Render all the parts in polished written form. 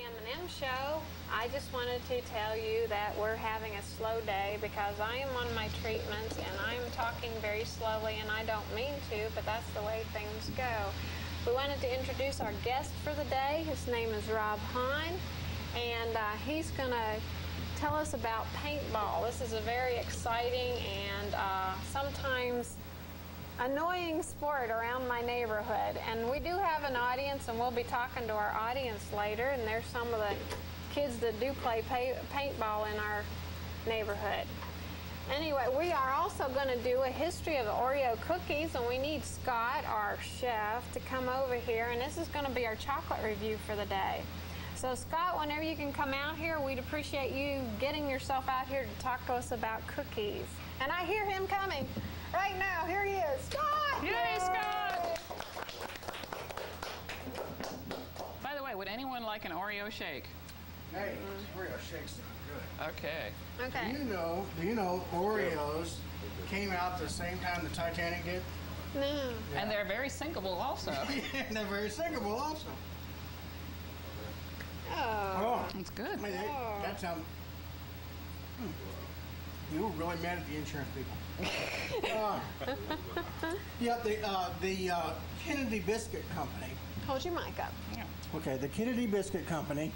M&M Show. I just wanted to tell you that we're having a slow day because I am on my treatment and I'm talking very slowly, and I don't mean to, but that's the way things go. We wanted to introduce our guest for the day. His name is Rob Hine, and he's going to tell us about paintball. This is a very exciting and sometimes annoying sport around my neighborhood, and we do have an audience, and we'll be talking to our audience later, and there's some of the kids that do play paintball in our neighborhood. Anyway, we are also going to do a history of the Oreo cookies, and we need Scott, our chef, to come over here, and this is going to be our chocolate review for the day. So Scott, whenever you can come out here, we'd appreciate you getting yourself out here to talk to us about cookies. And I hear him coming right now. Here he is. Scott! Yay, Scott! By the way, would anyone like an Oreo shake? Hey, Oreo shakes are good. Okay. Okay. Do you know Oreos came out the same time the Titanic did? No. Yeah. And they're very sinkable also. And they're very sinkable also. Oh. That's good. I mean, that sounds... You were really mad at the insurance people. Yeah, the Kennedy Biscuit Company. Hold your mic up. Yeah. Okay, the Kennedy Biscuit Company,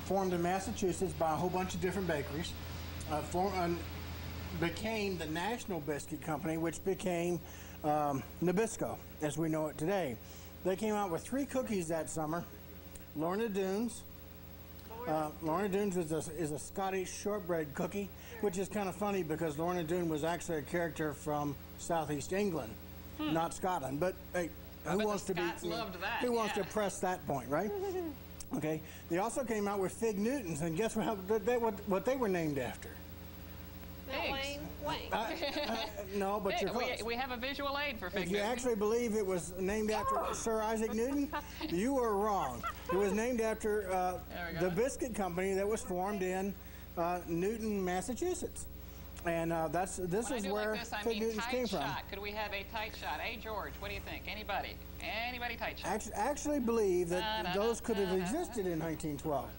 formed in Massachusetts by a whole bunch of different bakeries, became the National Biscuit Company, which became Nabisco, as we know it today. They came out with 3 cookies that summer. Lorna Doones. Lorna Doones is a Scottish shortbread cookie, which is kind of funny because Lorna Doone was actually a character from Southeast England, not Scotland. But hey, who wants to press that point, right? Okay. They also came out with Fig Newtons, and guess what they were named after? Wayne. No, but you're close. We have a visual aid for Fig If you Newton. actually believe it was named after Sir Isaac Newton, you are wrong. It was named after the biscuit company that was formed in Newton, Massachusetts. And this is where Fig Newtons came from. Could we have a tight shot? Hey, George, what do you think? Anybody tight shot? Actually believe that those could have existed in 1912.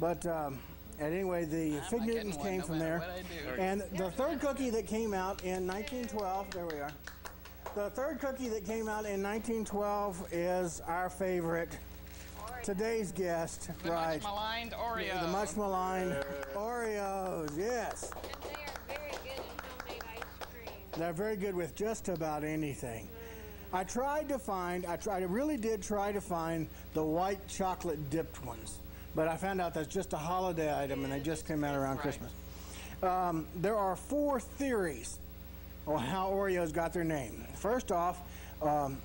But anyway, the Fig Newtons came from there. And the third cookie that came out in 1912, there we are. The third cookie that came out in 1912 is our favorite, today's guest, right? The much maligned Oreo. The much maligned Oreos, yes. And they are very good in homemade ice cream. They're very good with just about anything. I really did try to find the white chocolate dipped ones. But I found out that's just a holiday item, and they just came out around Christmas. There are 4 theories on how Oreos got their name. First off, and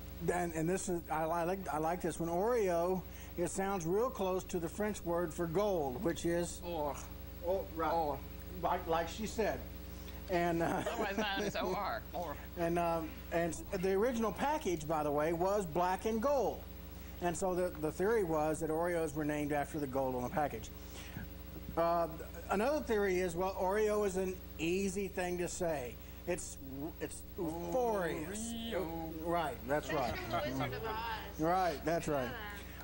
this is I like this one. Oreo, it sounds real close to the French word for gold, which is Or. right, Or. like she said. And Otherwise known as OR. Or. And the original package, by the way, was black and gold. And so the theory was that Oreos were named after the gold on the package. Another theory is, well, Oreo is an easy thing to say. It's Oreo. Right, that's right. Wizard of Oz. Right, that's right.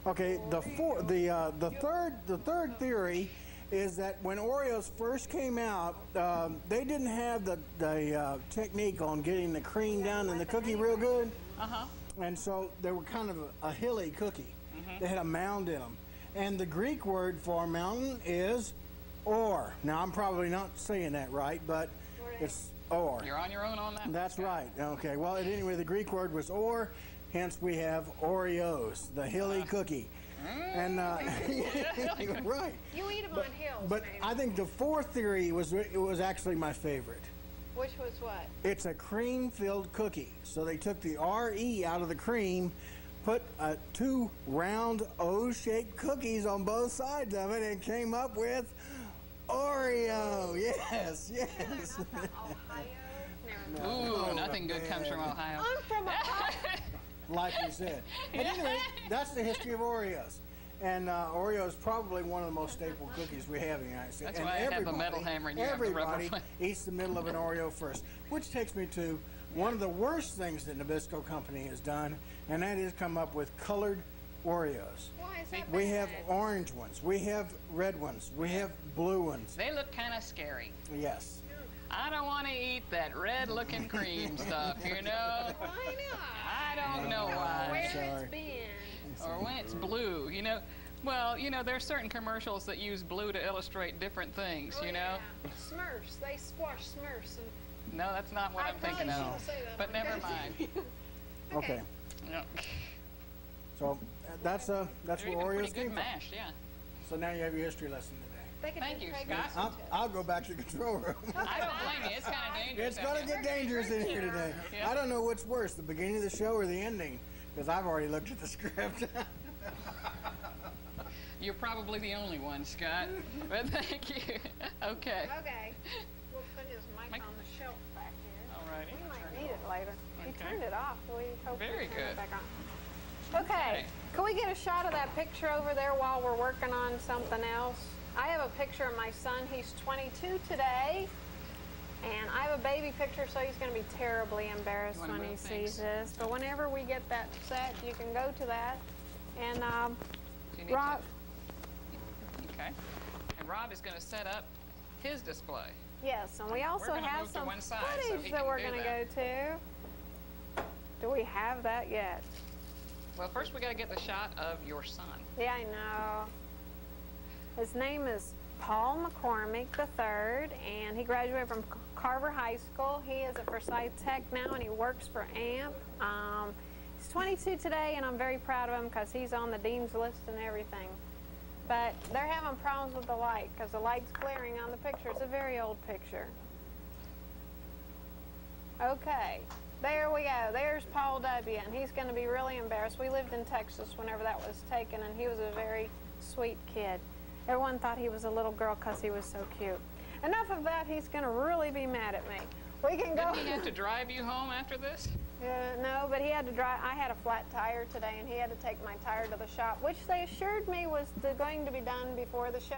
Okay, the third theory is that when Oreos first came out, they didn't have the technique on getting the cream down in the cookie real good. And so they were kind of a hilly cookie. They had a mound in them. And the Greek word for mountain is or. Now, I'm probably not saying that right, but it's or. You're on your own on that. That's right. Okay. Well, anyway, the Greek word was or, hence we have Oreos, the hilly cookie. And right. You eat them on hills, But maybe. I think the 4th theory was actually my favorite. Which was what? It's a cream-filled cookie. So they took the R-E out of the cream, put 2 round O-shaped cookies on both sides of it, and came up with Oreo. Yes, yes. From Ohio? Never mind. Ooh, nothing good comes from Ohio. I'm from Ohio. Like you said. But anyway, that's the history of Oreos. And Oreo is probably one of the most staple cookies we have in the United States. That's why I have a metal hammer and you have the rubber Everybody eats the middle of an Oreo first, which takes me to one of the worst things that Nabisco Company has done, and that is come up with colored Oreos. Why is that We have bad? orange ones. We have red ones. We have blue ones. They look kind of scary. Yes. I don't want to eat that red-looking cream stuff, you know? Why not? I don't know why. Where sorry. it's been. Or when it's blue, you know? Well, you know, there's certain commercials that use blue to illustrate different things, Oh, you know? yeah. Smurfs. They squash Smurfs. And No, that's not what I I'm thinking probably of. shouldn't say that But on never the mind. Okay. Yeah. So that's They're what even Oreos pretty came good from. mashed, yeah. So now you have your history lesson today. they could Thank do you, pregnancy Scott. tests. I'll go back to the control room. I don't blame you. It's kind of dangerous. It's going to out get there. dangerous in here today. Yeah. I don't know what's worse, the beginning of the show or the ending, because I've already looked at the script. You're probably the only one, Scott. But thank you. Okay. Okay. We'll put his mic Mic- on the shelf back here. All righty. We might need it later. He Okay. turned it off. We hope we Very turn good. it back on. Okay. Can we get a shot of that picture over there while we're working on something else? I have a picture of my son. He's 22 today. And I have a baby picture, so he's going to be terribly embarrassed You wanna when he move sees things? this. But whenever we get that set, you can go to that. And Do you need Rob, Okay. And Rob is going to set up his display. yes, and we also gonna have move to some one side so footage he that can we're do going to that. go to. Do we have that yet? Well, first we got to get the shot of your son. Yeah, I know. His name is Paul McCormick III, and he graduated from Carver High School. He is at Forsyth Tech now, and he works for AMP. He's 22 today, and I'm very proud of him because he's on the dean's list and everything. But they're having problems with the light because the light's glaring on the picture. It's a very old picture. Okay, there we go. There's Paul W., and he's going to be really embarrassed. We lived in Texas whenever that was taken, and he was a very sweet kid. Everyone thought he was a little girl because he was so cute. Enough of that. He's going to really be mad at me. We can go. Didn't he have to drive you home after this? No, but he had to drive. I had a flat tire today, and he had to take my tire to the shop, which they assured me was going to be done before the show